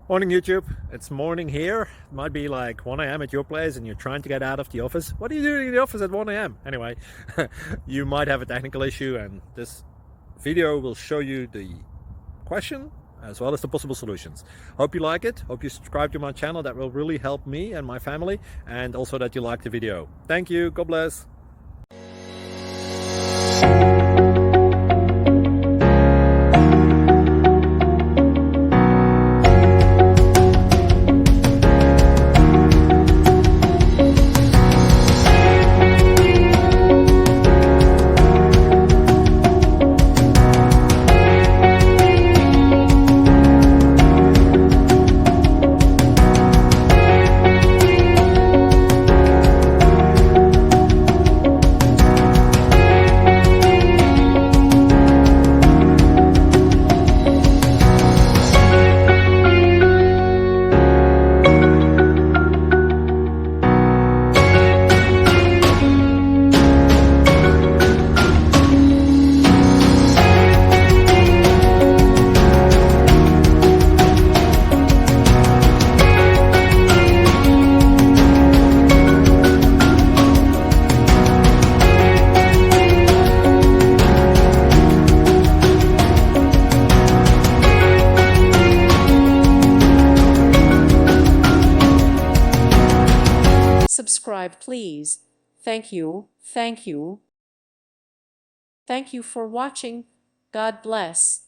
Morning YouTube, it's morning here. It might be like 1 a.m. at your place and you're trying to get out of the office. What are you doing in the office at 1 a.m? Anyway, you might have a technical issue and this video will show you the question as well as the possible solutions. Hope you like it, hope you subscribe to my channel. That will really help me and my family, and also that you like the video. Thank you, God bless. Subscribe, please. Thank you. Thank you. Thank you for watching. God bless.